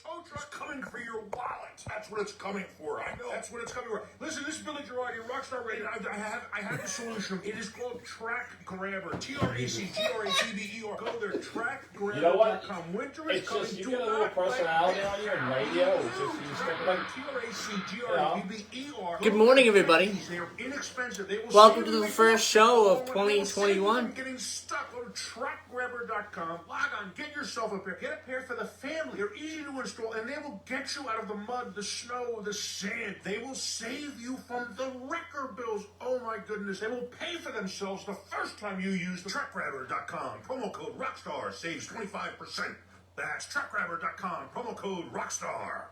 tow truck coming for your wallet. That's what it's coming for. I know. That's what it's coming for. Listen, this is Billy Girardi, Rockstar Radio. I have the solution. It is called Track Grabber. TRACGRABBER. Go there, trackgrabber.com. You know what? Winter is It's coming. just, you get a little personality on you in radio. It's just, you stick like, TRACGRABBER. Good morning, everybody. They're inexpensive. They will Welcome to the first show of 2021. Getting stuck. Go to trackgrabber.com. Log on. Get yourself a pair. Get a pair for the family. They're easy to install, and they will get you out of the mud, the snow, the sand. They will save you from the wrecker bills. Oh my goodness. They will pay for themselves the first time you use the trackgrabber.com. Promo code Rockstar saves 25%. That's trackgrabber.com. Promo code Rockstar.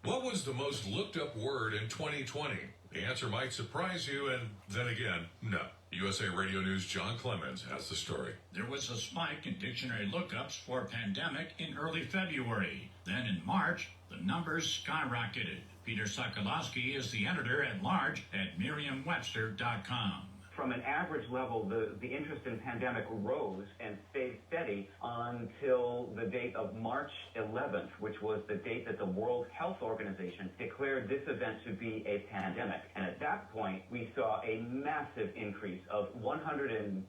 What was the most looked up word in 2020? The answer might surprise you, and then again, no. USA Radio News' John Clemens has the story. There was a spike in dictionary lookups for pandemic in early February. Then in March, the numbers skyrocketed. Peter Sokolowski is the editor-at-large at Merriam-Webster.com. From an average level, the interest in pandemic rose and stayed steady until the date of March 11th, which was the date that the World Health Organization declared this event to be a pandemic. And at that point, we saw a massive increase of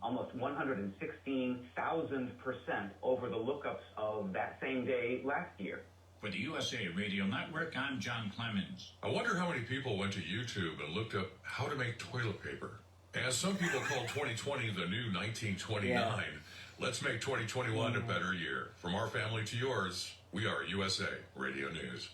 almost 116,000% over the lookups of that same day last year. For the USA Radio Network, I'm John Clemens. I wonder how many people went to YouTube and looked up how to make toilet paper. As some people call 2020 the new 1929, let's make 2021 a better year. From our family to yours, we are USA Radio News.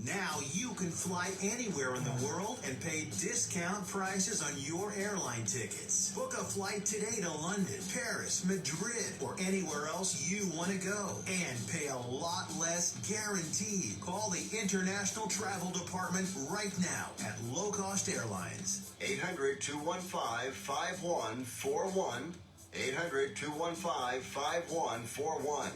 Now you can fly anywhere in the world and pay discount prices on your airline tickets. Book a flight today to London, Paris, Madrid, or anywhere else you want to go. And pay a lot less guaranteed. Call the International Travel Department right now at Low Cost Airlines. 800-215-5141. 800-215-5141.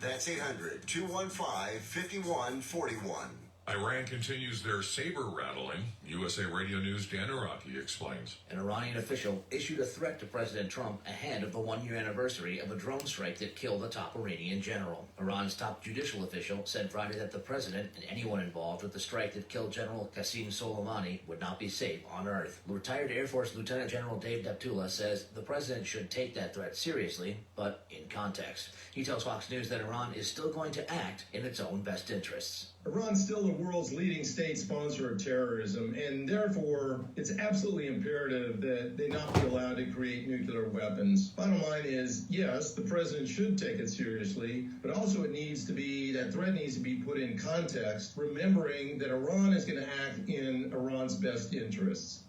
That's 800-215-5141. Iran continues their saber rattling. USA Radio News' Dan Araki explains. An Iranian official issued a threat to President Trump ahead of the one-year anniversary of a drone strike that killed the top Iranian general. Iran's top judicial official said Friday that the president and anyone involved with the strike that killed General Qasem Soleimani would not be safe on Earth. Retired Air Force Lieutenant General Dave Deptula says the president should take that threat seriously, but in context. He tells Fox News that Iran is still going to act in its own best interests. Iran's still the world's leading state sponsor of terrorism, and therefore it's absolutely imperative that they not be allowed to create nuclear weapons. Bottom line is, yes, the president should take it seriously, but also that threat needs to be put in context, remembering that Iran is going to act in Iran's best interests.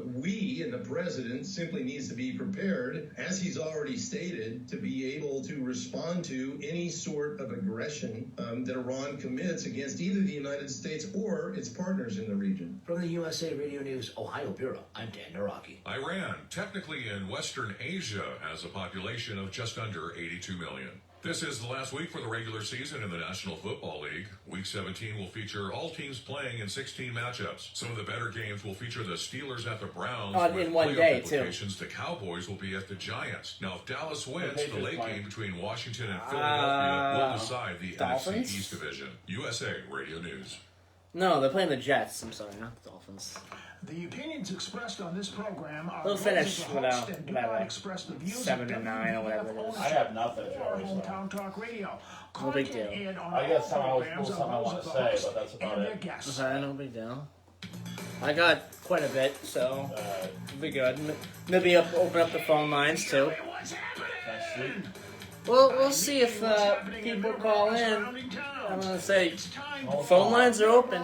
We and the president simply needs to be prepared, as he's already stated, to be able to respond to any sort of aggression that Iran commits against either the United States or its partners in the region. From the USA Radio News Ohio Bureau, I'm Dan Naraki. Iran, technically in Western Asia, has a population of just under 82 million. This is the last week for the regular season in the National Football League. Week 17 will feature all teams playing in 16 matchups. Some of the better games will feature the Steelers at the Browns. In one day, too. The Cowboys will be at the Giants. Now, if Dallas wins, the late game between Washington and Philadelphia will decide the Dolphins? NFC East Division. USA Radio News. No, they're playing the Jets. I'm sorry, not the Dolphins. The opinions expressed on this program are They'll finish those of the host and do not express the views 7 of to 9 or whatever it is. I have nothing, Or Joey, Hometown Talk Radio. No big deal. Content aired on I guess all something programs I are want those to of the say, host but that's about and it. their guests. Okay, no big deal. I got quite a bit, so it'll be good. Maybe open up the phone lines too. Well, we'll see if people call in. I'm gonna say phone lines are open.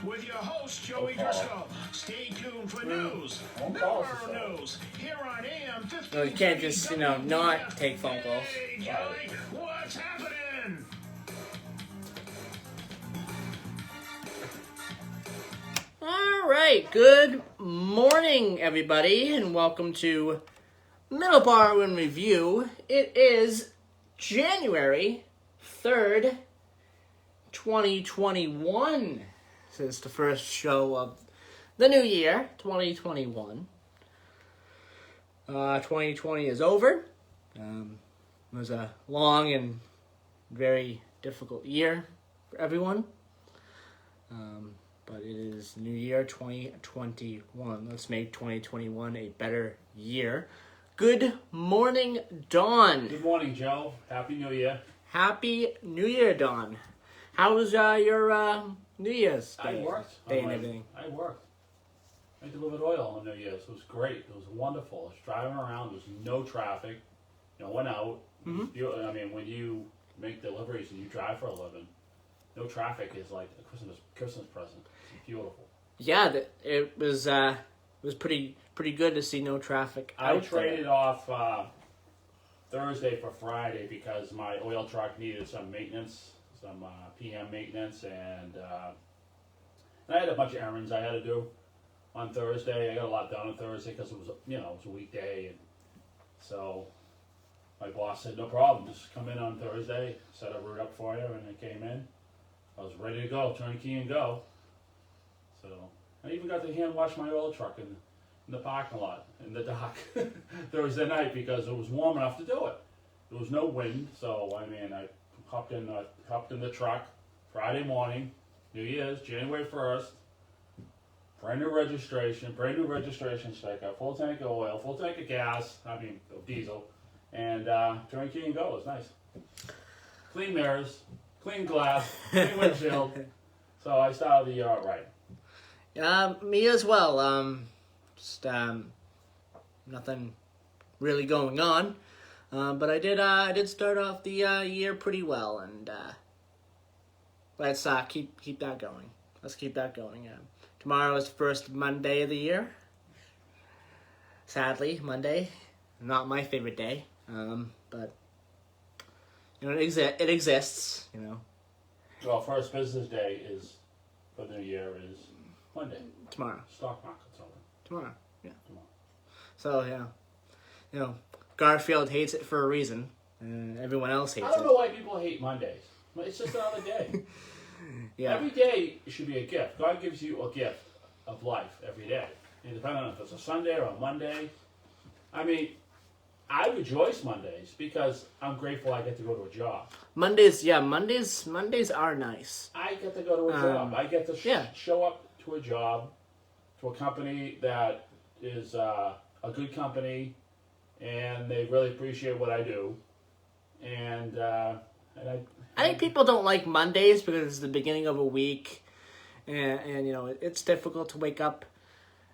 With your host, Joey Driscoll. Stay tuned for news. Middleboro news. Here on AM 15. No, you can't just, not take phone calls. Hey, Joey, what's happening? All right, good morning, everybody, and welcome to Middleboro in Review. It is January 3rd, 2021. This is the first show of the new year, 2021. 2020 is over. It was a long and very difficult year for everyone. But it is New Year 2021. Let's make 2021 a better year. Good morning, Dawn. Good morning, Joe. Happy New Year. Happy New Year, Dawn. How was your New Year's day? I worked. Day and everything. I worked. I delivered oil on New Year's. It was great. It was wonderful. I was driving around. There was no traffic. No one out. I mean, when you make deliveries and you drive for a living, no traffic is like a Christmas present. It's beautiful. Yeah, it was pretty good to see no traffic. I traded off Thursday for Friday because my oil truck needed some maintenance, some PM maintenance, and I had a bunch of errands I had to do on Thursday. I got a lot done on Thursday because it was a weekday, and so my boss said, no problem, just come in on Thursday, set a route up for you, and I came in. I was ready to go, turn the key and go. So I even got to hand wash my oil truck in the parking lot, in the dock, Thursday night because it was warm enough to do it. There was no wind, so I mean, I hopped in the truck Friday morning, New Year's, January 1st, brand new registration sticker, full tank of oil, full tank of gas, of diesel, and turn key and go. It was nice. Clean mirrors, clean glass, clean windshield. So I started the year out right. Me as well. Just nothing really going on, but I did start off the year pretty well, and let's keep that going. Let's keep that going. Tomorrow is the first Monday of the year. Sadly, Monday, not my favorite day, but it exists. Well, first business day for the new year is Monday. Tomorrow. Stock market's open. Tomorrow, yeah. Tomorrow. So, yeah. Garfield hates it for a reason, and everyone else hates it. I don't know why people hate Mondays. It's just another day. Yeah. Every day should be a gift. God gives you a gift of life every day. And depending on if it's a Sunday or a Monday. I mean, I rejoice Mondays because I'm grateful I get to go to a job. Mondays are nice. I get to go to a job. I get to show up to a job, to a company that is a good company, and they really appreciate what I do. And I think people don't like Mondays because it's the beginning of a week, and it's difficult to wake up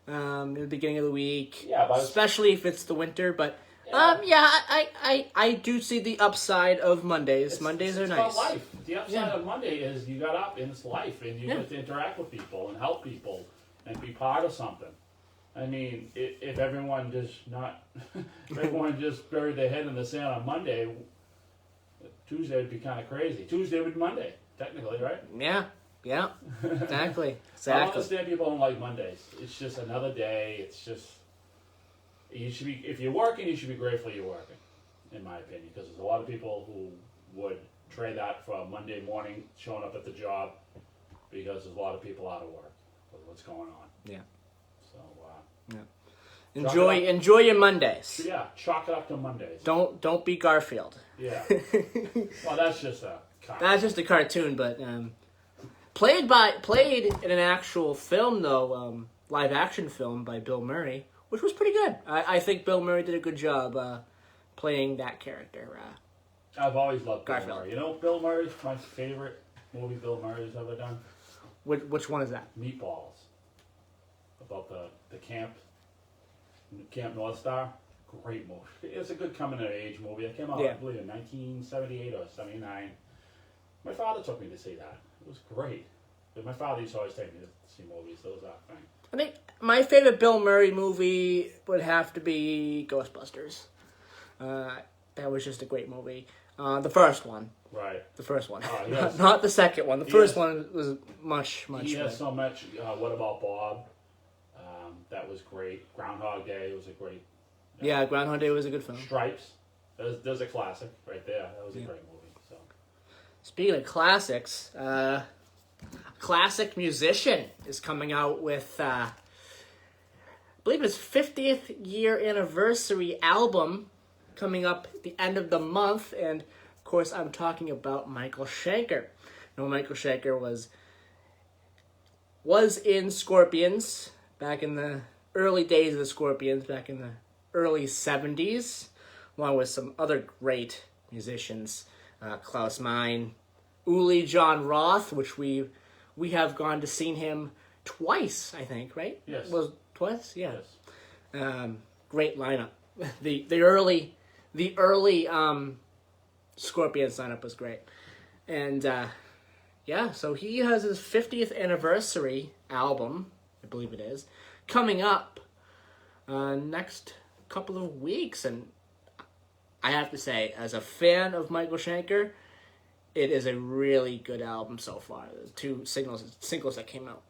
in the beginning of the week, especially if it's the winter. But I do see the upside of Mondays. Mondays are nice. It's about life. The upside of Monday is you got up and it's life, and you get to interact with people and help people and be part of something. I mean, if everyone just buried their head in the sand on Monday, Tuesday would be kind of crazy. Tuesday would be Monday, technically, right? Yeah, exactly. I don't understand people don't like Mondays. It's just another day. It's just, if you're working, you should be grateful you're working, in my opinion, because there's a lot of people who would trade that for a Monday morning showing up at the job because there's a lot of people out of work with what's going on. Yeah. So, Enjoy your Mondays. Yeah, chalk it up to Mondays. Don't be Garfield. Yeah. Well, that's just a cartoon. That's just a cartoon, but played in an actual film though, live action film by Bill Murray, which was pretty good. I think Bill Murray did a good job playing that character. I've always loved Garfield. Bill Murray. Bill Murray's my favorite movie Bill Murray's ever done. Which one is that? Meatballs. About the Camp North Star. Great movie. It's a good coming of age movie. It came out, I believe, in 1978 or 79. My father took me to see that. It was great. But my father used to always take me to see movies. So it was that thing. I think my favorite Bill Murray movie would have to be Ghostbusters. That was just a great movie. The first one. Right. The first one. Yes. Not the second one. The first one was much He better. has so much. What About Bob? That was great. Groundhog Day was a great. Yeah, Groundhog Day was a good film. Stripes. There's a classic right there. That was a great movie. So. Speaking of classics, a classic musician is coming out with, I believe his 50th year anniversary album coming up at the end of the month. And of course, I'm talking about Michael Schenker. Michael Schenker was in Scorpions back in the early days of the Scorpions, back in the early 70s, along with some other great musicians, Klaus Meine, Uli John Roth, which we have gone to see him twice, I think, right? Yes. Was twice? Yeah. Yes. Great lineup. The early Scorpions lineup was great. And so he has his 50th anniversary album, I believe it is, coming up next couple of weeks. And I have to say, as a fan of Michael Schenker, it is a really good album so far. The two singles that came out.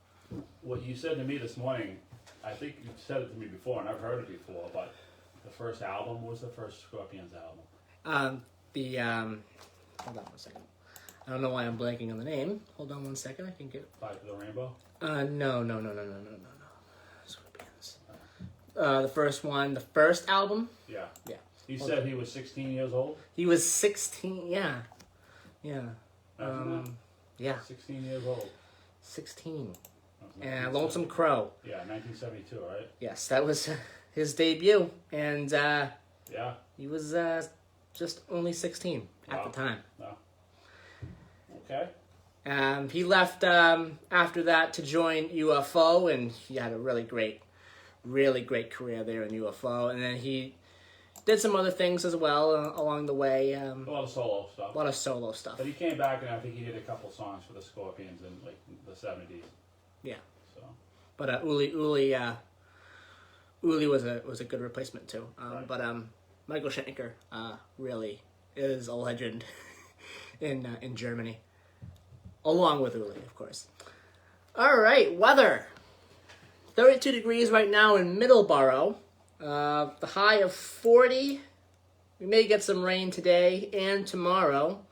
What you said to me this morning, I think you said it to me before, and I've heard it before, but the first album was the first Scorpions album. Hold on one second. I don't know why I'm blanking on the name. Hold on one second. I can get. Fly to the Rainbow? No. Scorpions. The first one, the first album. Yeah. Yeah. You said he was 16 years old? He was 16. Yeah. Yeah. 16 years old. 16. That was And Lonesome Crow. Yeah, 1972, right? Yes, that was his debut, and Yeah. he was just only 16 at the time. No. Okay. He left after that to join UFO, and he had a really great career there in UFO. And then he did some other things as well along the way. A lot of solo stuff. A lot of solo stuff. But he came back, and I think he did a couple songs for the Scorpions in like the 70s. Yeah. So. But Uli was a good replacement too. Right. But Michael Schenker really is a legend in Germany, along with Uli, of course. All right, weather. 32 degrees right now in Middleboro. The high of 40. We may get some rain today and tomorrow.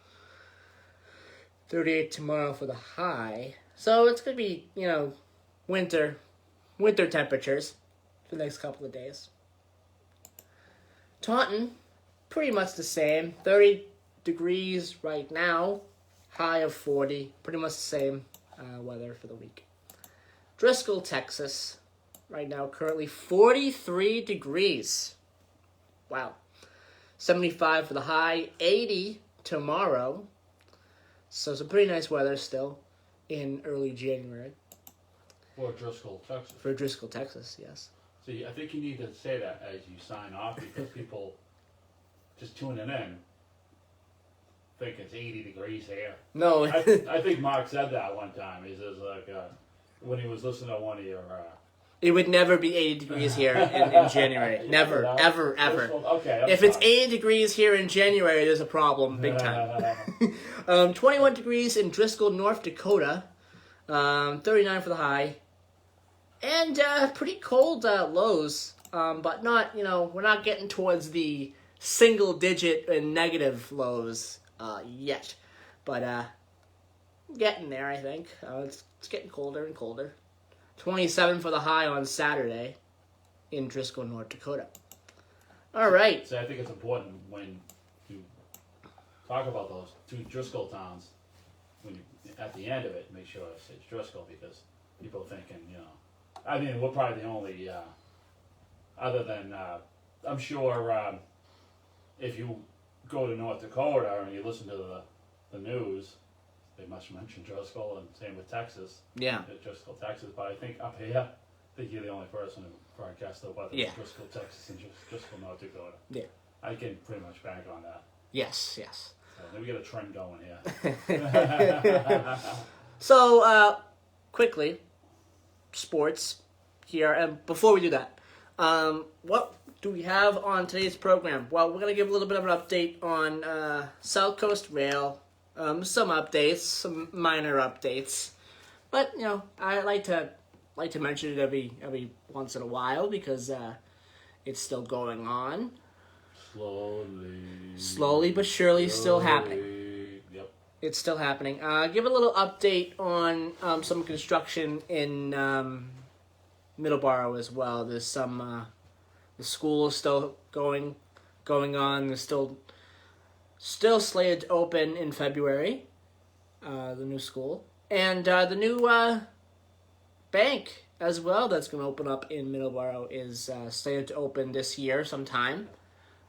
38 tomorrow for the high. So it's going to be, winter temperatures for the next couple of days. Taunton, pretty much the same. 30 degrees right now. High of 40. Pretty much the same weather for the week. Driscoll, Texas. Right now, currently 43 degrees. Wow. 75 for the high. 80 tomorrow. So some pretty nice weather still in early January. For Driscoll, Texas. For Driscoll, Texas, yes. See, I think you need to say that as you sign off because people just tuning in think it's 80 degrees here. No. I think Mark said that one time. He says, when he was listening to one of your... It would never be 80 degrees here in January. Never, ever. Okay. If it's 80 degrees here in January, there's a problem, big time. 21 degrees in Driscoll, North Dakota. 39 for the high. And pretty cold lows. But not, we're not getting towards the single digit and negative lows yet. But getting there, I think. It's getting colder and colder. 27 for the high on Saturday in Driscoll, North Dakota. All right. So I think it's important when you talk about those two Driscoll towns, when you, at the end of it, make sure it's Driscoll because people are thinking, I mean, we're probably the only, other than, I'm sure if you go to North Dakota and you listen to the news, they must mention Driscoll, and same with Texas. Yeah. Driscoll, Texas, but I think up here, I think you're the only person who broadcasts the weather in Driscoll, Texas, and Driscoll, North Dakota. Yeah. I can pretty much bank on that. Yes. So maybe get a trend going here. So, quickly, sports here, and before we do that, what do we have on today's program? Well, we're going to give a little bit of an update on South Coast Rail. Some updates, some minor updates, but I like to mention it every once in a while because it's still going on. Slowly but surely, still happening. Yep. It's still happening. Give a little update on some construction in Middleboro as well. There's some the school is still going on. There's still still slated to open in February, the new school. And the new bank as well that's going to open up in Middleboro is slated to open this year sometime.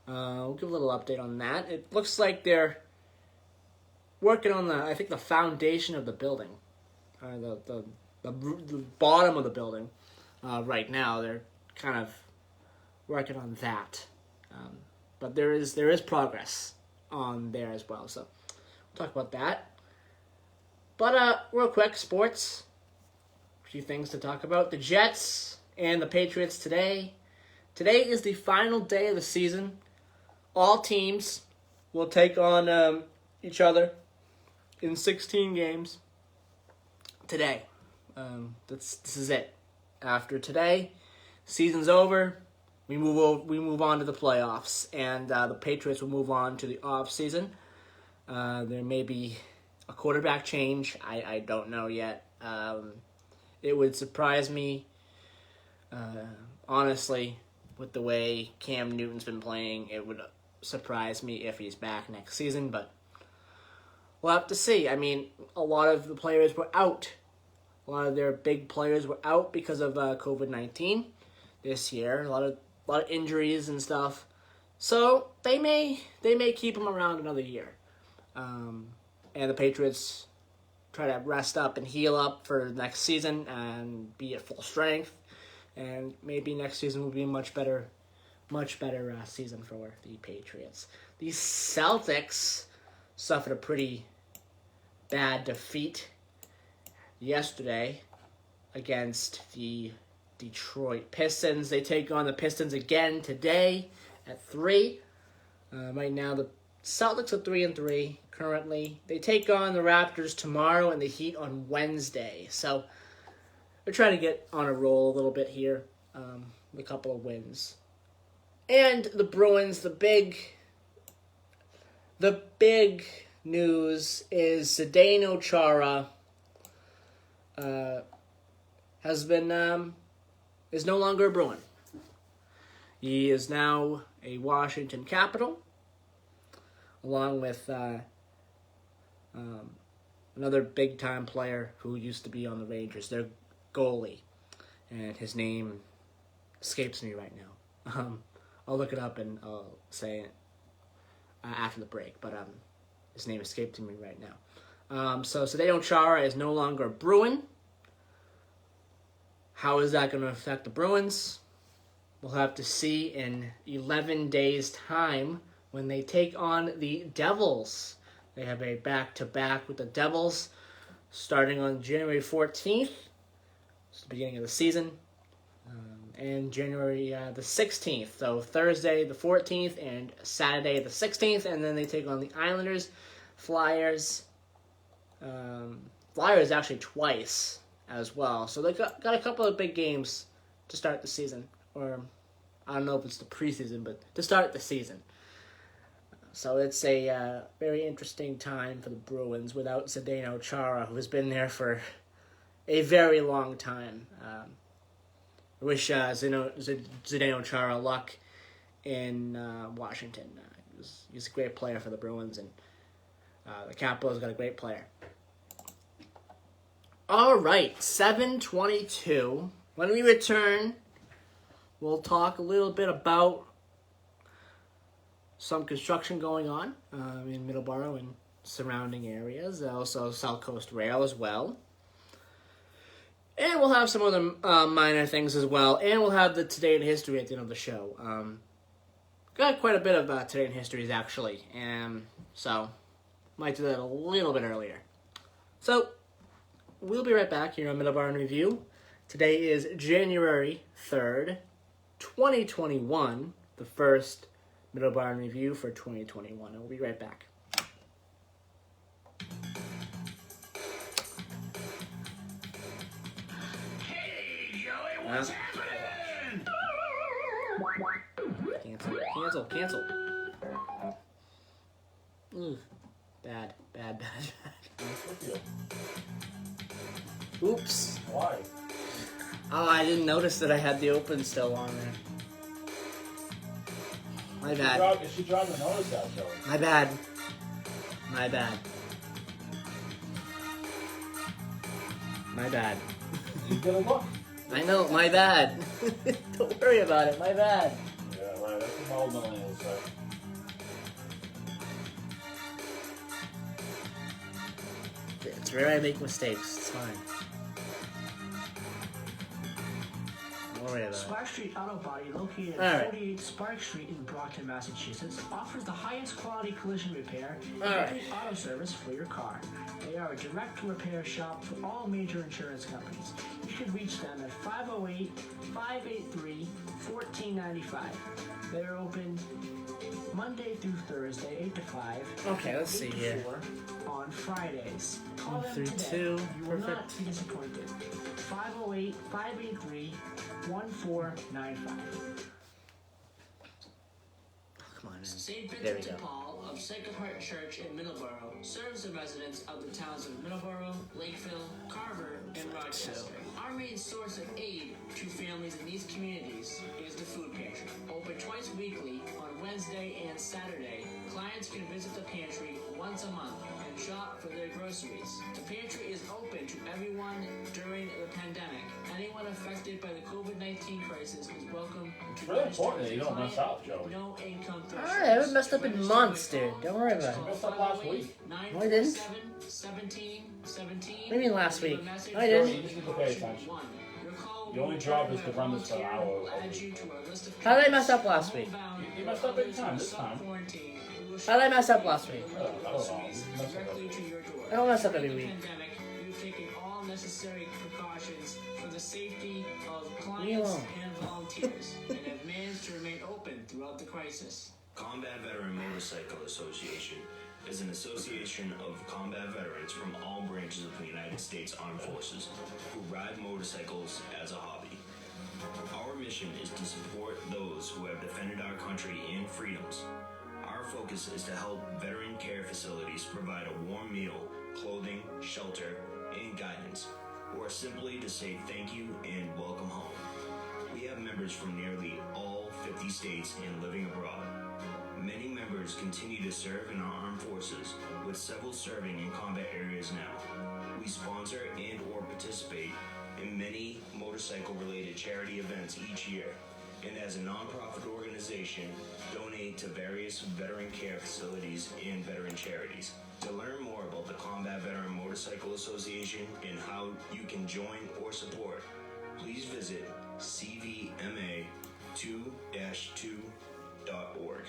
We'll give a little update on that. It looks like they're working on the foundation of the building, the bottom of the building. Right now, they're kind of working on that, but there is progress on there as well. So we'll talk about that. But real quick, sports. A few things to talk about. The Jets and the Patriots today. Today is the final day of the season. All teams will take on each other in 16 games today. This is it. After today, season's over. We move on to the playoffs, and the Patriots will move on to the off season. There may be a quarterback change. I don't know yet. It would surprise me, honestly, with the way Cam Newton's been playing. It would surprise me if he's back next season, but we'll have to see. I mean, a lot of the players were out. A lot of their big players were out because of COVID-19 this year. A lot of injuries and stuff. So they may keep him around another year. And the Patriots try to rest up and heal up for next season and be at full strength. And maybe next season will be a much better season for the Patriots. The Celtics suffered a pretty bad defeat yesterday against the Detroit Pistons. They take on the Pistons again today at 3. Right now, the Celtics are 3-3 currently. They take on the Raptors tomorrow and the Heat on Wednesday. So they're trying to get on a roll a little bit here, with a couple of wins. And the Bruins, the big news is Zdeno Chara is no longer a Bruin. He is now a Washington Capital, along with another big-time player who used to be on the Rangers, their goalie, and his name escapes me right now. I'll look it up and I'll say it after the break, but his name escaped me right now. So Zdeno Chara is no longer a Bruin. How is that going to affect the Bruins? We'll have to see in 11 days' time when they take on the Devils. They have a back-to-back with the Devils starting on January 14th. It's the beginning of the season. And January the 16th. So Thursday the 14th and Saturday the 16th. And then they take on the Islanders, Flyers. Flyers actually twice as well. So they got a couple of big games to start the season. Or I don't know if it's the preseason, but to start the season. So it's a very interesting time for the Bruins without Zdeno Chara, who has been there for a very long time. I wish Zdeno Chara luck in Washington. He's a great player for the Bruins, and the Capitals got a great player. All right, 7:22. When we return, we'll talk a little bit about some construction going on in Middleboro and surrounding areas. Also, South Coast Rail as well. And we'll have some other minor things as well. And we'll have the Today in History at the end of the show. Got quite a bit of Today in Histories, actually. So, might do that a little bit earlier. So, we'll be right back here on Middleboro in Review. Today is January 3rd, 2021. The first Middleboro in Review for 2021. And we'll be right back. What's happening? Cancel. Ooh, bad. Oops. Why? Oh, I didn't notice that I had the open still on there. My bad. She dropped the notice out, Joey. My bad. My bad. My bad. You gotta look. I know, my bad. Don't worry about it, my bad. Yeah, right. That's what all millennials say. It's rare I make mistakes. It's fine. Don't worry about it. Spark Street Auto Body, located All at right. 48 Spark Street in Brockton, Massachusetts, offers the highest quality collision repair and All right. complete auto service for your car. They are a direct repair shop for all major insurance companies. You can reach them at 508-583-1495. They're open Monday through Thursday, 8 to 5. Okay, let's see 8 to here. 4 on Fridays. Call them 3, today. 2. You will not Perfect. be disappointed. 508-583-1495. Come on, man. St. There we Vincent de go. Paul of Sacred Heart Church in Middleboro serves the residents of the towns of Middleboro, Lakeville, Carver, and Rochester. Our main source of aid to families in these communities is the food pantry. Open twice weekly on Wednesday and Saturday, clients can visit the pantry once a month and shop for their groceries. The pantry is open to everyone during the pandemic. Anyone affected by the COVID-19 crisis is welcome It's to really register important that as you a don't mess client up, Joey. with no income threshold. Alright, I haven't messed up in months, dude. Don't worry about it. You messed up last week. No, I didn't. 1717. What do you mean last week? No, I Joey, didn't. you just need to pay attention. Your only job is to run this for an hour. How did I mess up last week? You messed up every time this time. How did I mess up last week? I don't know. You messed up. I don't mess up every week. We've taken all necessary precautions for the safety of Leave me clients alone. and volunteers and have managed to remain open throughout the crisis. Combat Veteran Motorcycle Association is an association of combat veterans from all branches of the United States Armed Forces who ride motorcycles as a hobby. Our mission is to support those who have defended our country and freedoms. Our focus is to help veteran care facilities provide a warm meal, clothing, shelter, and guidance, or simply to say thank you and welcome home. We have members from nearly all 50 states and living abroad. Many members continue to serve in our armed forces, with several serving in combat areas now. We sponsor and or participate in many motorcycle-related charity events each year, and as a nonprofit organization, donate to various veteran care facilities and veteran charities. To learn more about the Combat Veteran Motorcycle Association and how you can join or support, please visit cvma2-2.org.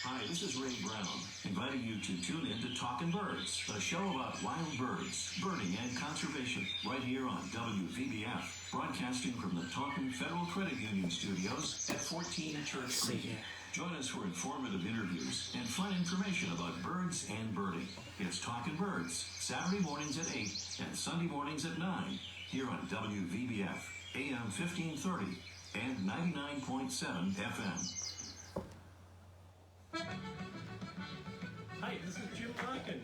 Hi, this is Ray Brown, inviting you to tune in to Talkin' Birds, a show about wild birds, birding, and conservation, right here on WVBF, broadcasting from the Taunton Federal Credit Union studios at 14 Church Creek. Join us for informative interviews and fun information about birds and birding. It's Talkin' Birds, Saturday mornings at 8 and Sunday mornings at 9, here on WVBF, AM 1530 and 99.7 FM. Hi, this is Jim Conkin.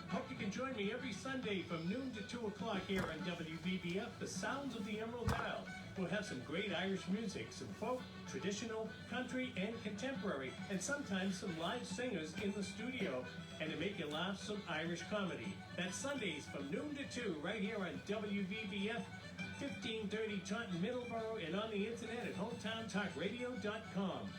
Hope you can join me every Sunday from noon to 2 o'clock here on WVBF, The Sounds of the Emerald Isle. We'll have some great Irish music, some folk, traditional, country, and contemporary, and sometimes some live singers in the studio. And to make you laugh, some Irish comedy. That's Sundays from noon to 2 right here on WVBF, 1530 Taunton, Middleboro, and on the internet at hometowntalkradio.com.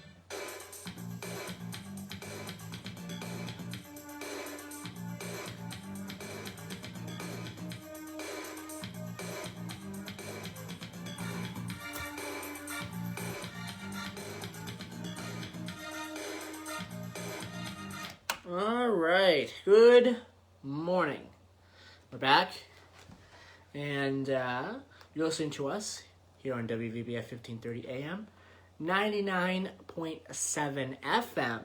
All right. Good morning. We're back, and you're listening to us here on WVBF 1530 AM, 99.7 FM.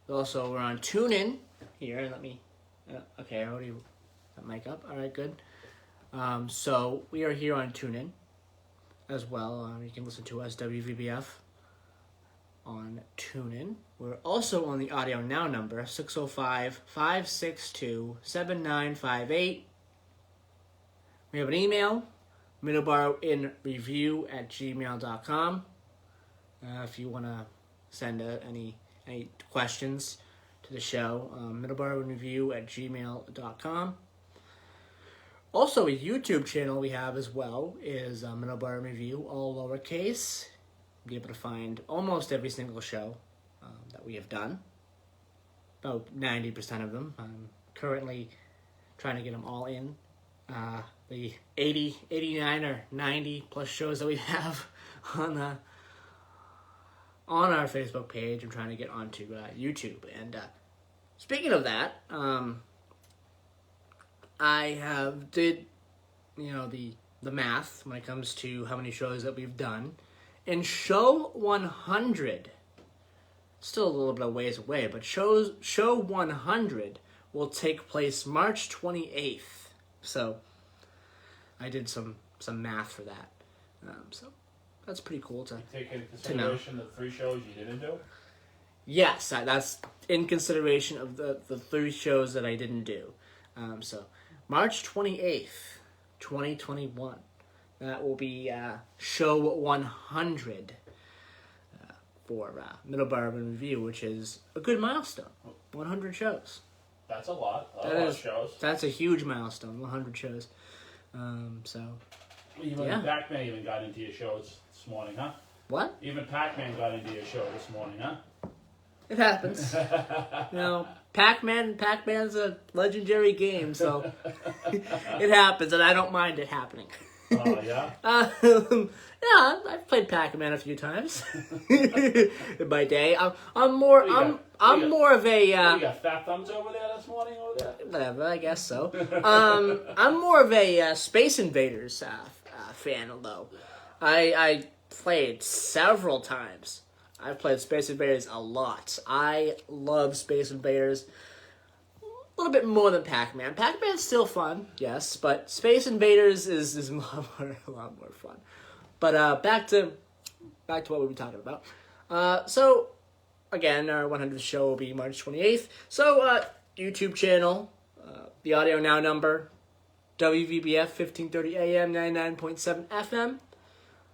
Also, we're on TuneIn here. Let me. Okay, I already got mic up. All right, good. So we are here on TuneIn as well. You can listen to us WVBF on TuneIn. We're also on the Audio Now number, 605-562-7958. We have an email, middleboroinreview@gmail.com. If you want to send any any questions to the show, middleboro@gmail.com. Also, a YouTube channel we have as well is Middleboro Review, all lowercase. You'll be able to find almost every single show that we have done. About 90% of them. I'm currently trying to get them all in. The 80, 89, or 90 plus shows that we have on our Facebook page. I'm trying to get onto YouTube. And speaking of that, I did the math when it comes to how many shows that we've done. And show 100, still a little bit of ways away, but show 100 will take place March 28th. So I did some math for that. So that's pretty cool to take into consideration the 3 shows you didn't do? Yes, that's in consideration of the 3 shows that I didn't do. So March 28th, 2021. That will be show 100 for Middleboro Review, which is a good milestone. 100 shows. That's a lot. A lot of shows. That's a huge milestone, 100 shows. Even Pac-Man even got into your shows this morning, huh? What? Even Pac-Man got into your show this morning, huh? It happens. Pac-Man's a legendary game, so it happens, and I don't mind it happening. Oh, yeah? Yeah, I've played Pac-Man a few times in my day. I'm more of a. You got fat thumbs over there this morning over there? Whatever, I guess so. I'm more of a Space Invaders fan, though. I played several times. I've played Space Invaders a lot. I love Space Invaders a little bit more than Pac-Man. Pac-Man's still fun, yes, but Space Invaders is a lot more fun. But back to what we were talking about. So again, our 100th show will be March 28th. So YouTube channel, the Audio Now number, WVBF 1530 AM 99.7 FM.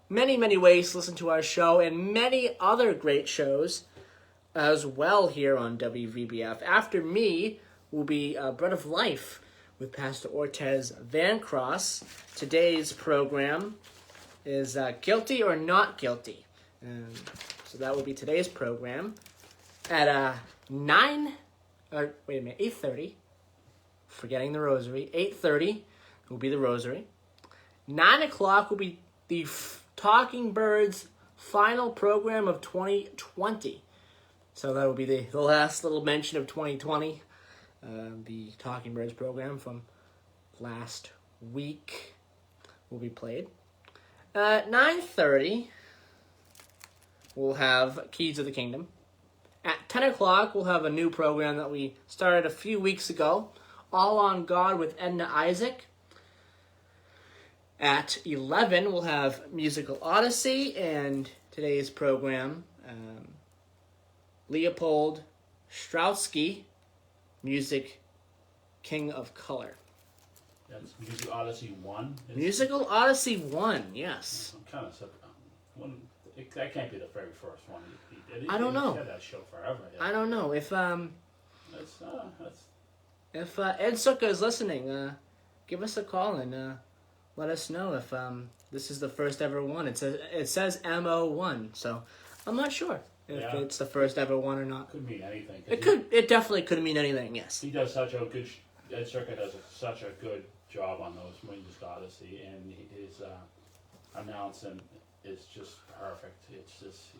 Many, many ways to listen to our show and many other great shows as well here on WVBF. After me will be Bread of Life with Pastor Ortez Van Cross. Today's program is Guilty or Not Guilty. So that will be today's program. At 8:30. Forgetting the rosary. 8:30 will be the rosary. 9 o'clock will be the Talking Birds final program of 2020. So that will be the last little mention of 2020. The Talking Birds program from last week will be played. At 9:30, we'll have Keys of the Kingdom. At 10 o'clock, we'll have a new program that we started a few weeks ago, All on God with Edna Isaac. At 11, we'll have Musical Odyssey, and today's program, Leopold Straussky, Music King of Color. That's Musical Odyssey 1? Musical Odyssey 1, yes. I'm kind of surprised. That can't be the very first one he did. I don't know. He's had that show forever. Yeah. I don't know. If Ed Sukkah is listening, give us a call and let us know if this is the first ever one. It says MO1, so I'm not sure if it's the first ever one or not. Could mean anything. It definitely could mean anything. Yes. He does such a good. Ed Sukkah does such a good job on those Musical Odyssey, and his announcing is just perfect. It's just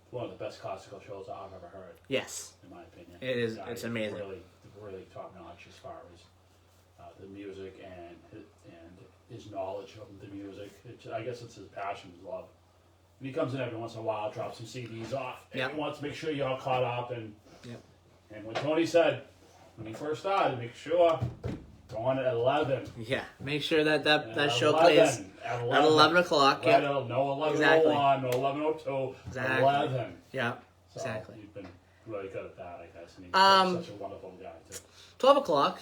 one of the best classical shows I've ever heard. Yes. In my opinion. It is. It's amazing. Really top notch as far as the music and his knowledge of the music. I guess it's his passion, his love. And he comes in every once in a while, drops some CDs off, and he wants to make sure you're all caught up. And when Tony said, when he first started, make sure go on at 11. Yeah, make sure that show 11, plays at 11 o'clock. Yeah. No 11:01, no 11:02, exactly. 11. Yeah, so exactly. You've been really good at that, I guess. And he's such a wonderful guy, too. 12 o'clock,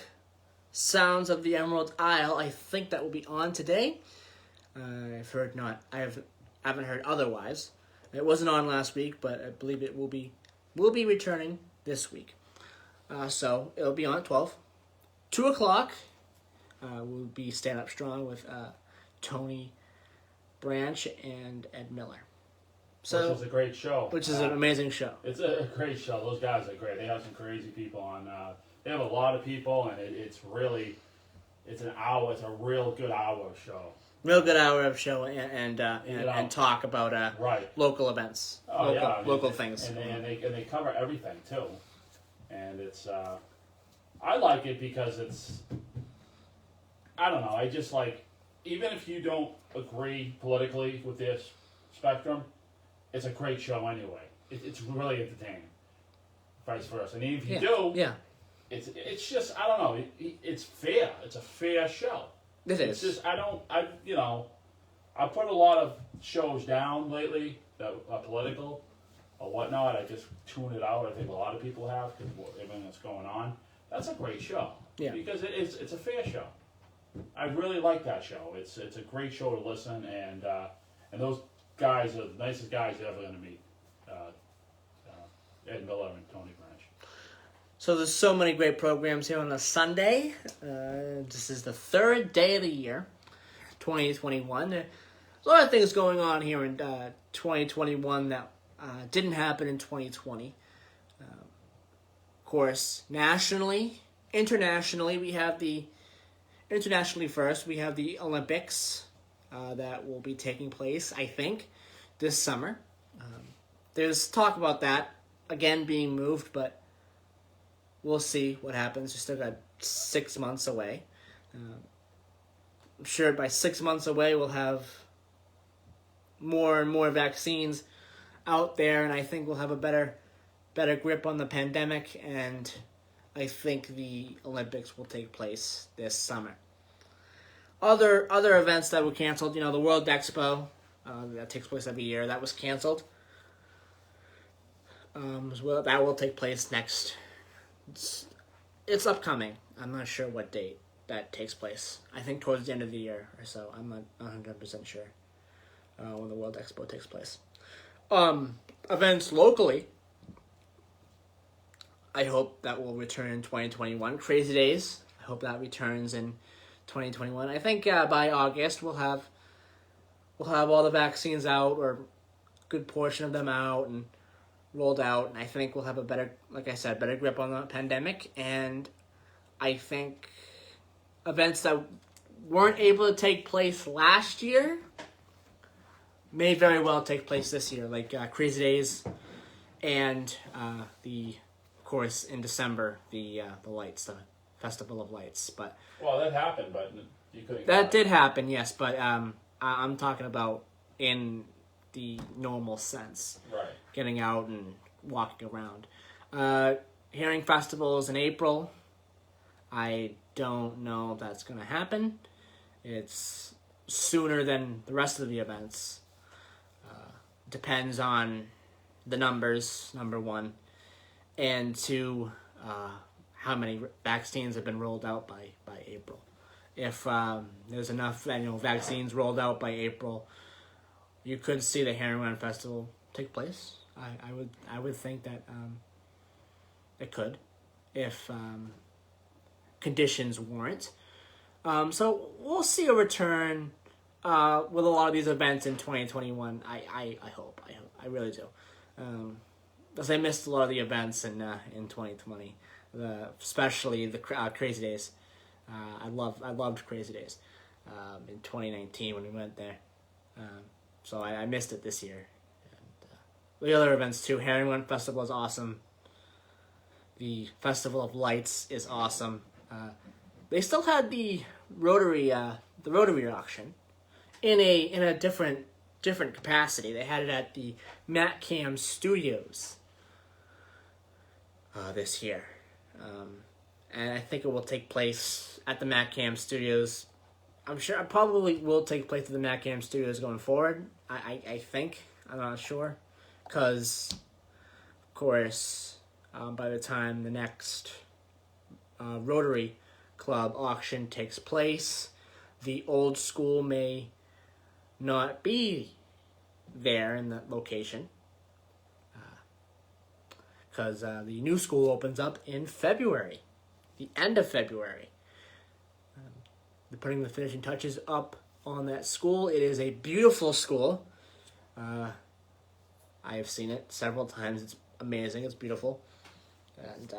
Sounds of the Emerald Isle. I think that will be on today. I've heard not. I haven't heard otherwise. It wasn't on last week, but I believe it will be will be returning this week. So it'll be on at 12. 2 o'clock, will be Stand Up Strong with Tony Branch and Ed Miller. So, which is a great show. Which is an amazing show. It's a great show. Those guys are great. They have some crazy people on. They have a lot of people, and it's an hour. It's a real good hour show. Real good hour of show and talk about right. local events, local things. And they cover everything too. And it's I like it because it's, I don't know, I just like, even if you don't agree politically with this spectrum, it's a great show anyway. It's really entertaining. Vice versa. And even if you do, it's just, I don't know, it's fair. It's a fair show. It is. It's just, I put a lot of shows down lately that are political or whatnot. I just tune it out. I think a lot of people have because everything that's going on. That's a great show. Yeah. Because it's a fair show. I really like that show. It's a great show to listen, and those guys are the nicest guys you're ever going to meet. Ed Miller and Tony Branch. So there's so many great programs here on a Sunday. This is the third day of the year, 2021. There's a lot of things going on here in 2021 that didn't happen in 2020. Of course, nationally, internationally, internationally first, we have the Olympics that will be taking place, I think, this summer. There's talk about that, again, being moved, but we'll see what happens. We still got 6 months away. I'm sure by 6 months away, we'll have more and more vaccines out there, and I think we'll have a better grip on the pandemic, and I think the Olympics will take place this summer. Other events that were canceled, the World Expo, that takes place every year, that was canceled. Well, that will take place next. It's upcoming. I'm not sure what date that takes place. I think towards the end of the year or so. I'm not 100% sure when the World Expo takes place. Events locally, I hope that will return in 2021. Crazy Days, I hope that returns in 2021. I think by August we'll have all the vaccines out, or a good portion of them out and rolled out, and I think we'll have a better grip on the pandemic. And I think events that weren't able to take place last year may very well take place this year, like Crazy Days, and of course in December the lights, the Festival of Lights. But that happened, but you couldn't. That did happen, yes, but I'm talking about in the normal sense, right? Getting out and walking around. Hearing festivals in April, I don't know if that's going to happen. It's sooner than the rest of the events. Depends on the numbers, number one, and two, how many vaccines have been rolled out by April. If there's enough vaccines rolled out by April, you could see the Herring Run Festival take place. I would think that it could, if conditions warrant. So we'll see a return with a lot of these events in 2021. I hope. I really do. Because I missed a lot of the events in 2020, especially the Crazy Days. I loved Crazy Days in 2019 when we went there. So I missed it this year. And, the other events too. Herring Run Festival is awesome. The Festival of Lights is awesome. They still had the Rotary auction in a different capacity. They had it at the Matt Cam Studios this year, and I think it will take place at the Matt Cam Studios. I'm sure it probably will take place at the Matt Cam Studios going forward. I think. I'm not sure, because of course by the time the next Rotary Club auction takes place, the old school may not be there in that location, because the new school opens up in February, the end of February. They're putting the finishing touches up on that school. It is a beautiful school. I have seen it several times. It's amazing. It's beautiful, and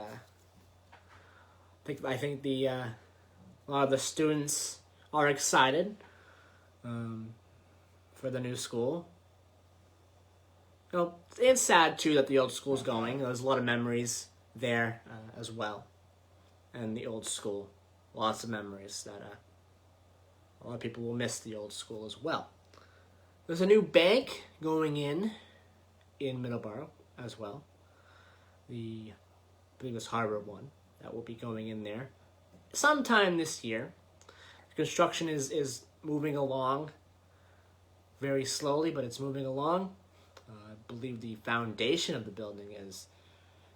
I think a lot of the students are excited for the new school. It's sad too that the old school's going. There's a lot of memories there as well, and the old school, lots of memories that a lot of people will miss the old school as well. There's a new bank going in Middleboro as well. I believe it's Harbor one that will be going in there sometime this year. Construction is moving along very slowly, but it's moving along. I believe the foundation of the building is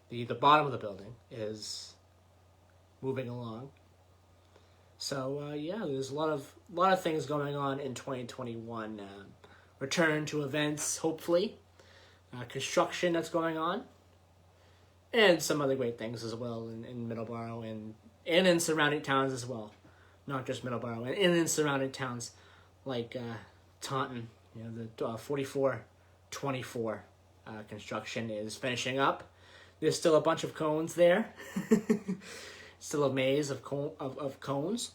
the bottom of the building is moving along. So there's a lot of things going on in 2021. Return to events, hopefully. Construction that's going on, and some other great things as well in Middleboro and in surrounding towns as well. Not just Middleboro, and in surrounding towns like Taunton. The 4424 construction is finishing up. There's still a bunch of cones there. Still a maze of cones.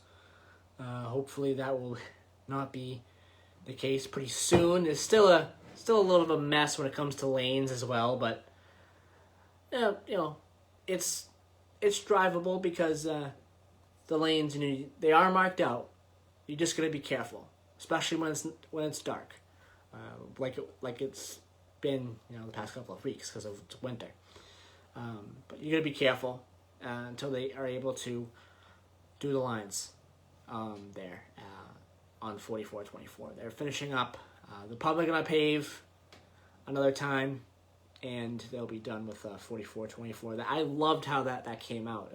Hopefully that will not be the case pretty soon. There's still a little bit of a mess when it comes to lanes as well, but it's drivable because the lanes they are marked out. You're just gonna be careful, especially when it's dark, like it's been the past couple of weeks because of winter. But you're gonna be careful until they are able to do the lines there on 4424. They're finishing up. They're probably gonna pave another time, and they'll be done with 4424. I loved how that came out.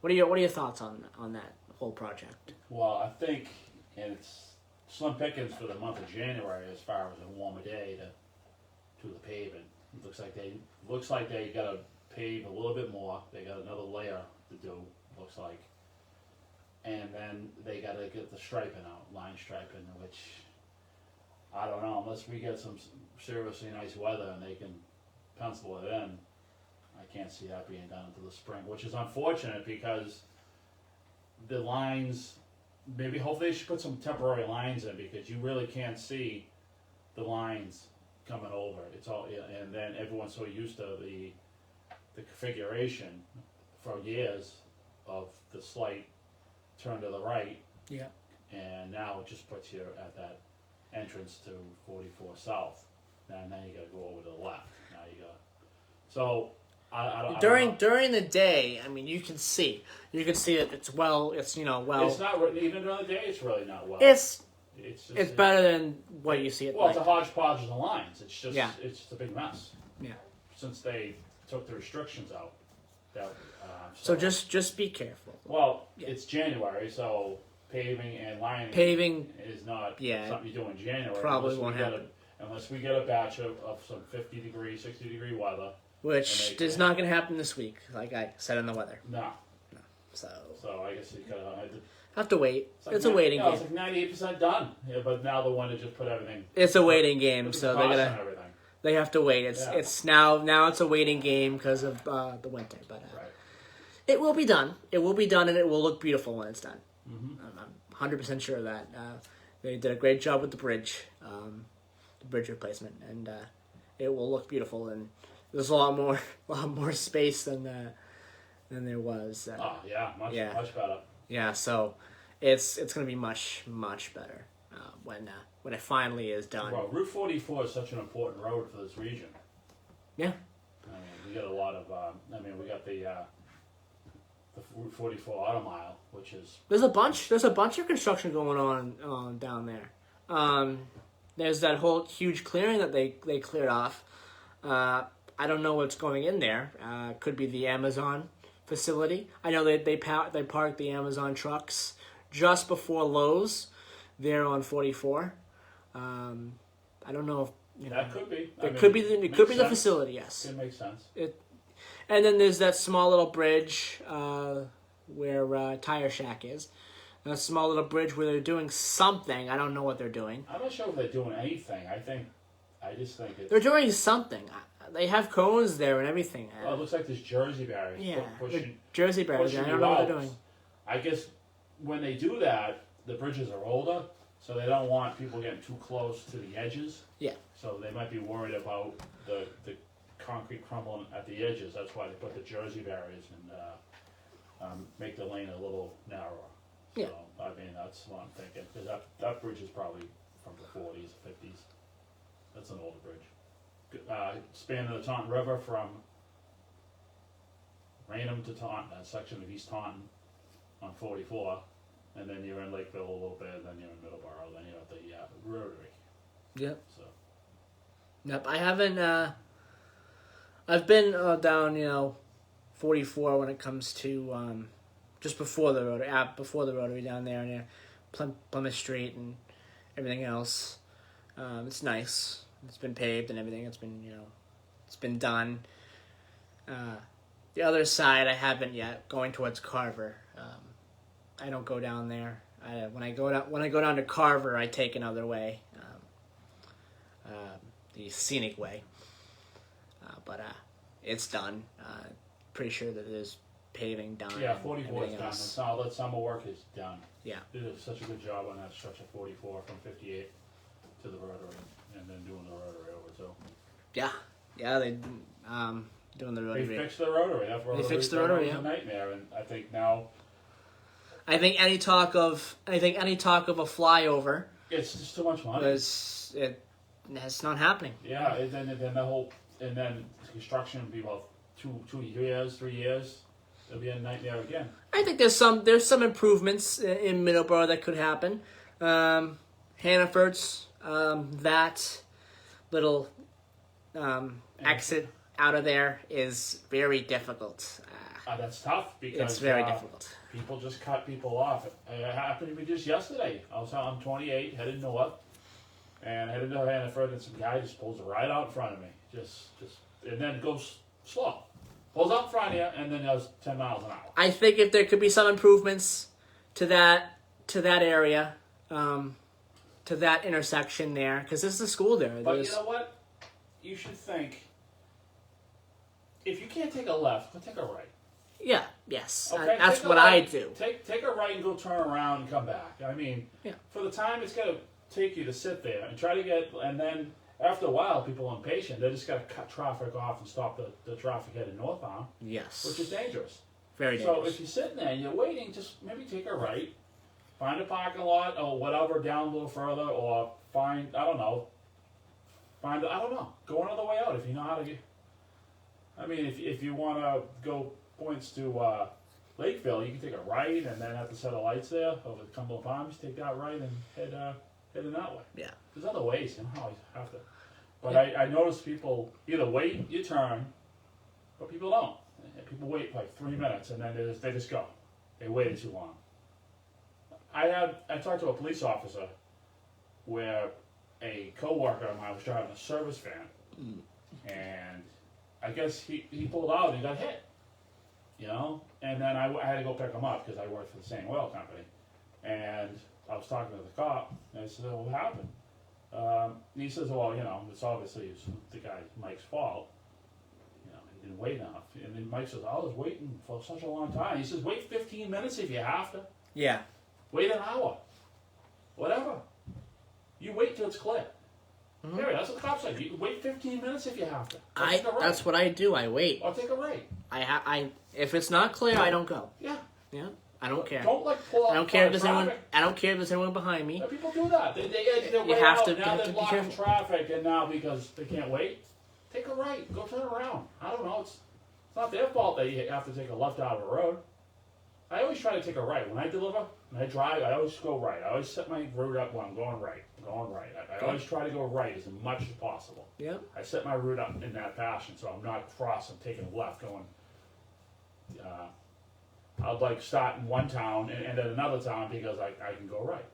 What are your thoughts on that whole project? Well, I think it's slim pickings for the month of January as far as a warmer day to the paving. It looks like they got to pave a little bit more. They got another layer to do. Looks like. And then they got to get the striping out, line striping, which I don't know, unless we get some seriously nice weather and they can pencil it in, I can't see that being done until the spring, which is unfortunate because the lines, hopefully they should put some temporary lines in because you really can't see the lines coming over. It's all, and then everyone's so used to the configuration for years of the slight turn to the right. Yeah. And now it just puts you at that entrance to 44 South. And now you got to go over to the left. Now you got. So I during the day, I mean, you can see that it's well. It's It's not even during the day. It's really not well. It's better than what you see at night. It's a hodgepodge of the lines. It's just it's just a big mess. Yeah. Since they took the restrictions out. So just be careful. Well, it's January, so paving and lining is not something you do in January. Probably won't happen. Unless we get a batch of some 50 degree, 60 degree weather. Which is not going to happen this week, like I said in the weather. No. So I guess you have to wait. It's a waiting game. It's like 98% done. Yeah, but now the one that just put everything. It's a waiting game, so they have to wait. It's now it's a waiting game because of the winter, but it will be done. It will be done, and it will look beautiful when it's done. Mm-hmm. I'm 100% sure of that. They did a great job with the bridge replacement, and it will look beautiful. And there's a lot more space than there was. Much better. Yeah, so it's going to be much we when it finally is done. Well, Route 44 is such an important road for this region. Yeah. I mean, we got a lot of. We got the Route 44 auto mile, which is there's a bunch of construction going on down there. There's that whole huge clearing that they cleared off. I don't know what's going in there. Could be the Amazon facility. I know they parked the Amazon trucks just before Lowe's there on 44. I don't know if that could be. It could be the facility. Yes, it makes sense. And then there's that small little bridge where Tire Shack is. A small little bridge where they're doing something. I don't know what they're doing. I'm not sure if they're doing anything. I just think it's... They're doing something. They have cones there and everything. Well, it looks like there's Jersey barriers. Yeah, pushing, Jersey barriers. I don't know what they're doing. I guess when they do that, the bridges are older, so they don't want people getting too close to the edges. Yeah. So they might be worried about the concrete crumbling at the edges. That's why they put the Jersey barriers and make the lane a little narrower. Yeah. So, I mean, that's what I'm thinking. Because that bridge is probably from the 40s, 50s. That's an older bridge. Spanning the Taunton River from Raynham to Taunton, that section of East Taunton on 44. And then you're in Lakeville a little bit, and then you're in Middleboro, then you're at the Rotary. Yep. So. Yep, I haven't, I've been down, 44 when it comes to, just before the Rotary down there near Plymouth Street and everything else. It's nice. It's been paved and everything. It's been, it's been done. The other side I haven't yet, going towards Carver. I don't go down there. When I go down to Carver, I take another way, the scenic way. But it's done. Pretty sure that there's paving done. Yeah, 44 is done. All that summer work is done. Yeah. They did such a good job on that stretch of 44 from 58 to the Rotary, and then doing the Rotary over too. Yeah, they doing the Rotary. They fixed the Rotary. They fixed the Rotary. It was a nightmare, and I think now. I think any talk of a flyover. It's just too much money. It's not happening. Yeah, and then construction will be about 2 years, 3 years. It'll be a nightmare again. I think there's some improvements in Middleboro that could happen. Hannaford's that little exit out of there is very difficult. That's tough because it's very difficult. People just cut people off. It happened to me just yesterday. I'm 28, headed north, and headed to Hannaford, and some guy just pulls right out in front of me. Just and then goes slow. Pulls out in front of you, and then goes 10 miles an hour. I think if there could be some improvements to that area, to that intersection there, because there's a school there. But you know what? You should think, if you can't take a left, go take a right. Yeah, yes. Okay, that's what I do. Take a right and go turn around and come back. I mean, for the time it's going to take you to sit there and try to and then after a while, people are impatient. They just got to cut traffic off and stop the traffic heading northbound. Yes. Which is dangerous. Very dangerous. So if you're sitting there and you're waiting, just maybe take a right, find a parking lot or whatever down a little further, or go another way out if you know how to get. I mean, if you want to go points to Lakeville, you can take a right and then at the set of lights there over the Cumberland Farms, take that right and head in that way. Yeah. There's other ways, you know, you have to. But I notice people either wait your turn, but people don't. People wait like 3 minutes and then they just go. They waited too long. I talked to a police officer where a co-worker of mine was driving a service van, and I guess he pulled out and he got hit. You know, and then I had to go pick him up because I worked for the same oil company, and I was talking to the cop, and I said, "Oh, what happened?" He says, "Well, you know, it's obviously the guy Mike's fault. You know, he didn't wait enough." And then Mike says, "I was waiting for such a long time." He says, "Wait 15 minutes if you have to. Yeah. Wait an hour. Whatever. You wait till it's clear." Mm-hmm. Period. That's what the cop said. You wait 15 minutes if you have to. That's what I do. I wait. Or take a right. If it's not clear, I don't go. Yeah. Yeah. I don't care. Don't pull up. I don't care if there's anyone. I don't care if there's anyone behind me. Yeah, people do that. They're You have to. Now they're blocking traffic, and now because they can't wait, take a right. Go turn around. I don't know. It's not their fault that you have to take a left out of a road. I always try to take a right when I deliver. When I drive, I always go right. I always set my route up when I'm going right. I always try to go right as much as possible. Yeah. I set my route up in that fashion, so I'm not crossing, taking left, going. I'd like start in one town and end at another town because I can go right.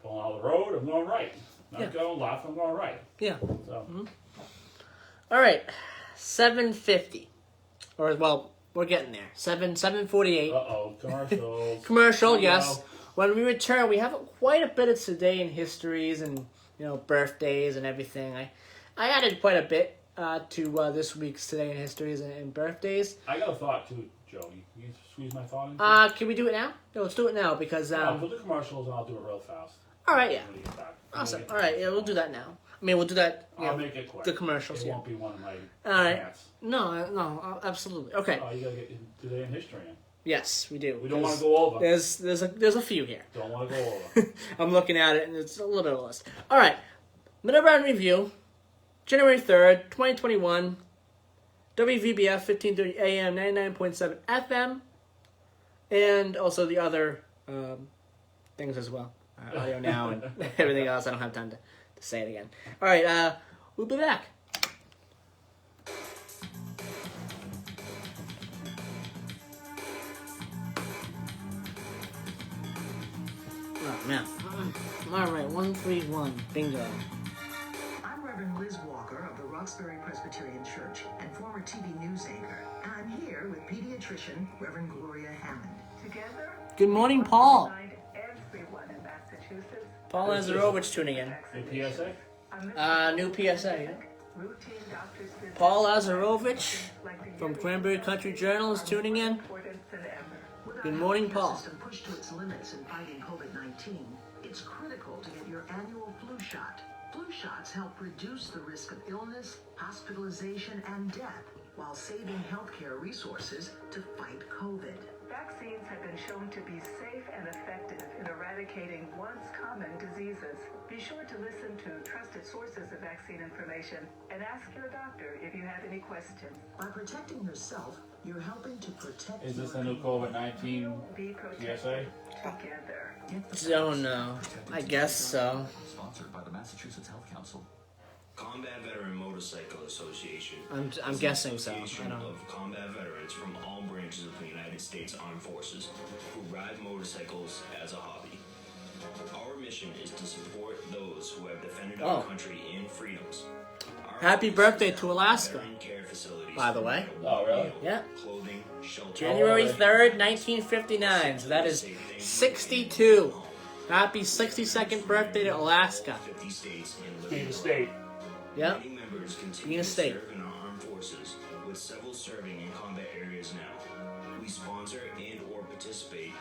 Pulling out the road, I'm going right. Not going left, I'm going right. Yeah. So. All right, 7:50. Or, well, we're getting there. 7:48. Uh-oh, commercials. Commercial, Here we yes. go. When we return, we have quite a bit of today in histories and, birthdays and everything. I added quite a bit to this week's Today in Histories and birthdays. I got a thought too, Joey. You squeeze my thought in? Can we do it now? No, let's do it now because... I'll put the commercials and I'll do it real fast. All right, yeah. When we get back. Awesome. All right, yeah, we'll do that now. I mean, we'll do that. I'll make it quick. The commercials, It yeah. won't be one of my All right. rants. No, absolutely. Okay. Oh, you gotta get Today in History in. Yes, we do. We don't want to go over. There's a few here. Don't want to go over. I'm looking at it, and it's a little bit of a list. All right. Middleboro Review, January 3rd, 2021. WVBF, 1530 AM, 99.7 FM. And also the other things as well. Audio Now and everything else. I don't have time to say it again. All right, we'll be back. Oh, man. All right, 131. Bingo. I'm Reverend Liz Walker of the Roxbury Presbyterian Church and former TV news anchor. And I'm here with pediatrician Reverend Gloria Hammond. Together, Good morning, Paul. everyone in Massachusetts. Paul Lazarovich tuning in. New PSA? New PSA, yeah. Paul Lazarovich from Cranberry Country Journal is tuning in. Good morning, Paul. System pushed to its limits in fighting COVID-19, it's critical to get your annual flu shot. Flu shots help reduce the risk of illness, hospitalization, and death while saving healthcare resources to fight COVID. Vaccines have been shown to be safe and effective in eradicating once common diseases. Be sure to listen to trusted sources of vaccine information and ask your doctor if you have any questions. By protecting yourself, you're helping to protect. Is this the new COVID-19 PSA? Together. Don't know. I guess so. Sponsored by the Massachusetts Health Council. Combat Veteran Motorcycle Association. I'm guessing so. I Association don't know. of combat veterans from all branches of the United States Armed Forces who ride motorcycles as a hobby. Our mission is to support those who have defended our country and freedoms. Happy birthday to Alaska, by the way. Oh, really? Yeah. Clothing, shelter. January 3rd, 1959. So that is 62. Happy 62nd birthday to Alaska. 50 states and Being a state. Yep. Many members Being continue a to state. serve in our armed forces, with several serving in combat areas now. We sponsor and or participate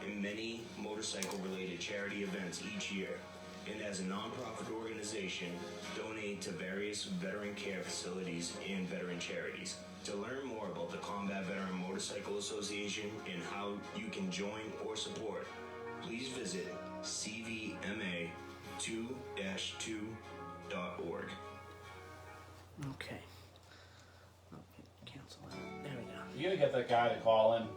in many motorcycle-related charity events each year, and as a nonprofit organization, donate to various veteran care facilities and veteran charities. To learn more about the Combat Veteran Motorcycle Association and how you can join or support, please visit cvma2-2.org. Okay. Cancel that. There we go. You gotta get that guy to call in.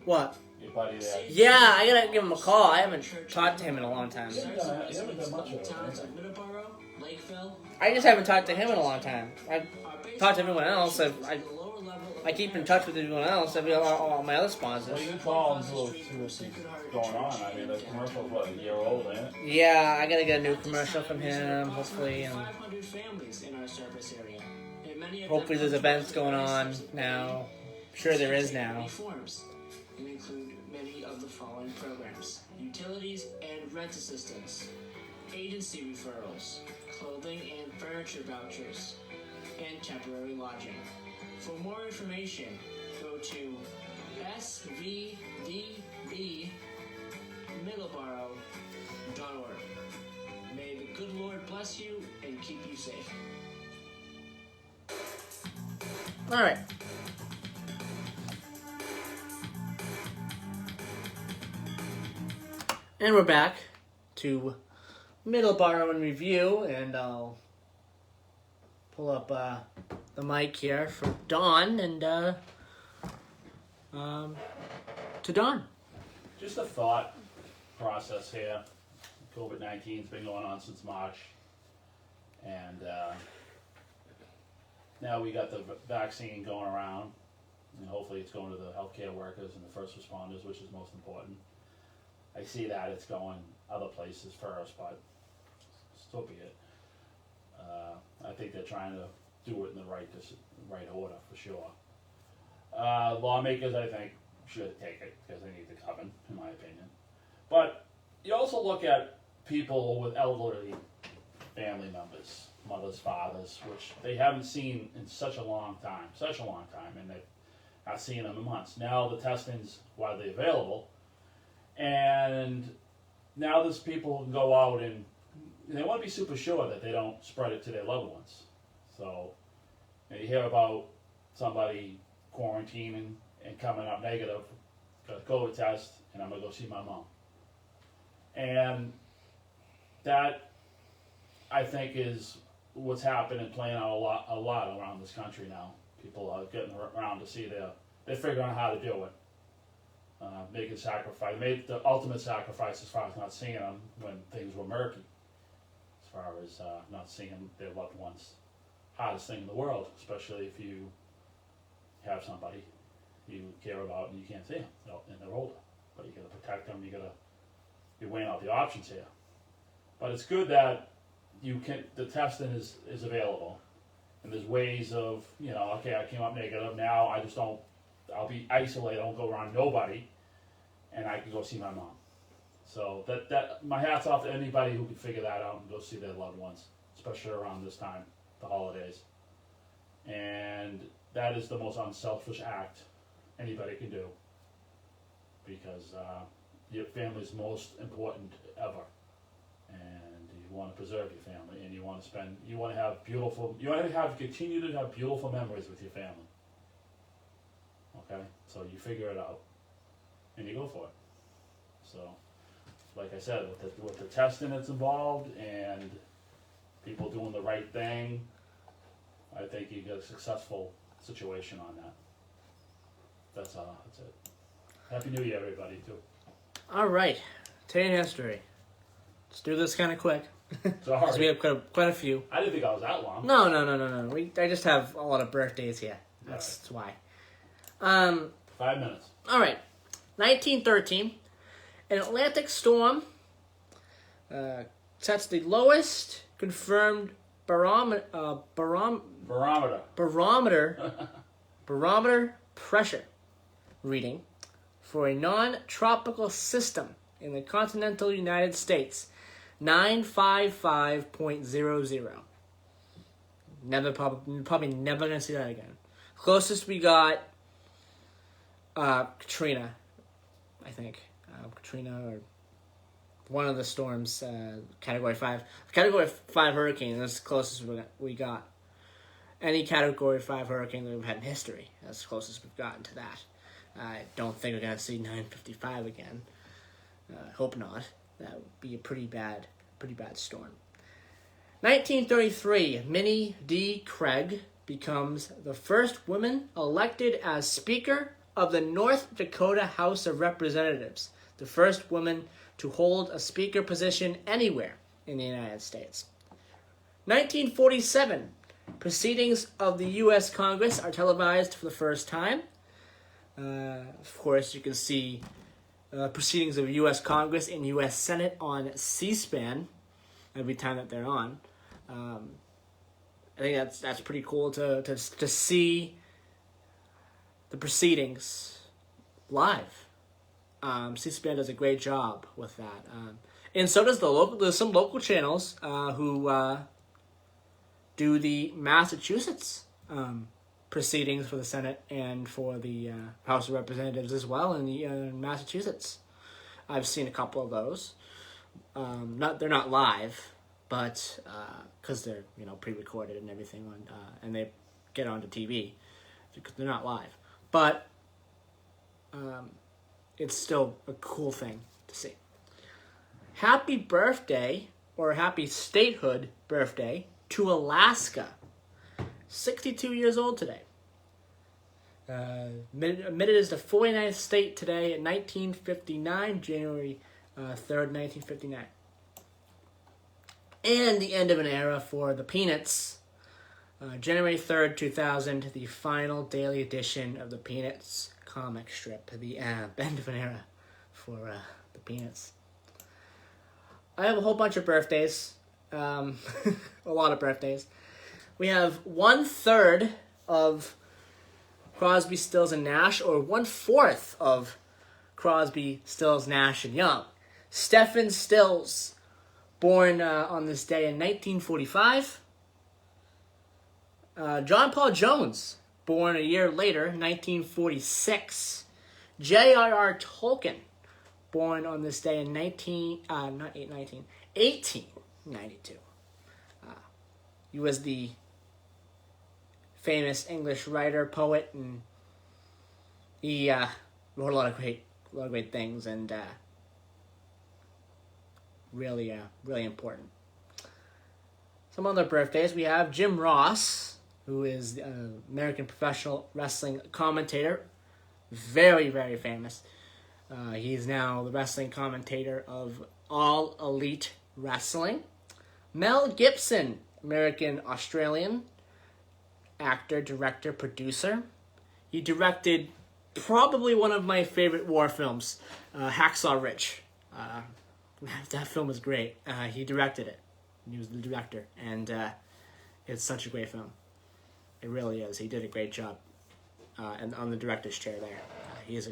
What? Your buddy there. Yeah, I gotta give him a call. I haven't talked to him in a long time. You haven't done much of it. Towns of Middleboro, Lakeville. I just haven't talked to him in a long time. I've talked to everyone else. I keep in touch with everyone else. All my other sponsors. Well, you can call and see what's going on. I mean, the commercial's what, a year old, ain't it? Yeah, I gotta get a new commercial from him, hopefully. And 500 families in our service area. And many of hopefully them there's events going on now. I'm sure there is now. many forms and include many of the following programs: utilities and rent assistance, agency referrals, clothing and furniture vouchers, and temporary lodging. For more information, go to svdbmiddleboro.org. May the good Lord bless you and keep you safe. All right. And we're back to Middleboro in Review, and I'll pull up the mic here for Dawn, and to Dawn. Just a thought process here. COVID-19's been going on since March, and now we got the vaccine going around, and hopefully it's going to the healthcare workers and the first responders, which is most important. I see that it's going other places first, but still be it. I think they're trying to do it in the right order, for sure. Lawmakers, I think, should take it because they need the coven, in my opinion. But you also look at people with elderly family members, mothers, fathers, which they haven't seen in such a long time, and they've not seen them in months. Now the testing's widely available, and now there's people who can go out and they want to be super sure that they don't spread it to their loved ones. So you hear about somebody quarantining and coming up negative, got a COVID test, and I'm going to go see my mom. And that, I think, is what's happening, playing out a lot around this country now. People are getting around to see they're figuring out how to do it. Making sacrifice, made the ultimate sacrifice as far as not seeing them when things were murky. As far as not seeing their loved ones, hardest thing in the world, especially if you have somebody you care about and you can't see them, and they're older. But you got to protect them. You're weighing out the options here. But it's good that the testing is available, and there's ways of, okay, I came up negative, now I'll be isolated, I don't go around nobody, and I can go see my mom. So that my hat's off to anybody who can figure that out and go see their loved ones, especially around this time, the holidays. And that is the most unselfish act anybody can do, because your family is most important ever, and you want to preserve your family, and you want to continue to have beautiful memories with your family. Okay, so you figure it out, and you go for it. So, like I said, with the testing that's involved and people doing the right thing, I think you get a successful situation on that. That's it. Happy New Year, everybody, too. All right, today in history. Let's do this kind of quick. Sorry. 'Cause we have quite a few. I didn't think I was that long. No. I just have a lot of birthdays here. That's why. 5 minutes. All right. 1913, an Atlantic storm sets the lowest confirmed barometer pressure reading for a non-tropical system in the continental United States. 955.00. Probably never gonna see that again. Closest we got, Katrina, I think. Katrina, or one of the storms, Category 5. Category 5 hurricane, that's the closest we got. Any Category 5 hurricane that we've had in history, that's the closest we've gotten to that. I don't think we're going to see 955 again. Hope not. That would be a pretty bad storm. 1933, Minnie D. Craig becomes the first woman elected as Speaker of the North Dakota House of Representatives, the first woman to hold a speaker position anywhere in the United States. 1947, proceedings of the U.S. Congress are televised for the first time. Of course, you can see proceedings of U.S. Congress and U.S. Senate on C-SPAN every time that they're on. I think that's pretty cool to see the proceedings live. C-SPAN does a great job with that, and so does there's some local channels who do the Massachusetts proceedings for the Senate and for the House of Representatives as well in Massachusetts. I've seen a couple of those. They're not live, but because they're pre-recorded and everything and they get onto TV, because they're not live. But it's still a cool thing to see. Happy birthday, or happy statehood birthday, to Alaska. 62 years old today. Admitted as the 49th state today in 1959, January 3rd, 1959. And the end of an era for the Peanuts. January 3rd, 2000, the final daily edition of the Peanuts comic strip. The end of an era for the Peanuts. I have a whole bunch of birthdays. A lot of birthdays. We have 1/3 of Crosby, Stills, and Nash, or 1/4 of Crosby, Stills, Nash, and Young. Stephen Stills, born on this day in 1945. John Paul Jones, born a year later, 1946. J.R.R. Tolkien, born on this day in 1892. He was the famous English writer, poet, and he wrote a lot of great things, and really important. Some other birthdays, we have Jim Ross, who is an American professional wrestling commentator, very, very famous. He's now the wrestling commentator of All Elite Wrestling. Mel Gibson, American-Australian actor, director, producer. He directed probably one of my favorite war films, Hacksaw Ridge. That film was great. He directed it. He was the director, and it's such a great film. It really is. He did a great job and on the director's chair there. He is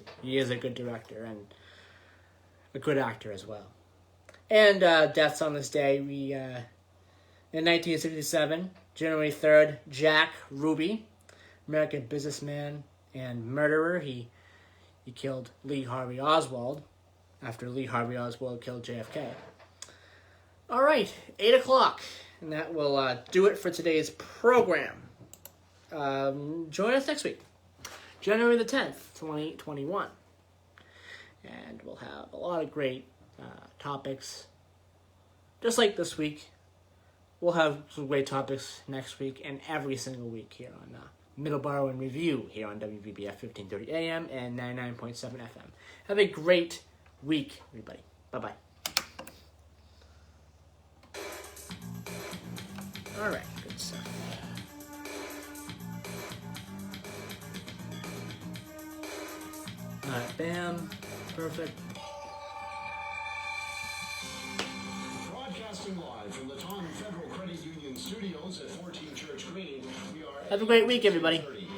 a good director and a good actor as well. And deaths on this day, we in 1967, January 3rd, Jack Ruby, American businessman and murderer. He killed Lee Harvey Oswald after Lee Harvey Oswald killed JFK. All right, 8 o'clock, and that will do it for today's program. Join us next week, January the 10th, 2021. And we'll have a lot of great topics. Just like this week, we'll have some great topics next week and every single week here on Middleboro in Review here on WVBF 1530 AM and 99.7 FM. Have a great week, everybody. Bye-bye. All right, good stuff. All right, bam, perfect. Broadcasting live from the Taunton Federal Credit Union Studios at 14 Church Green, we are... Have a great week, everybody.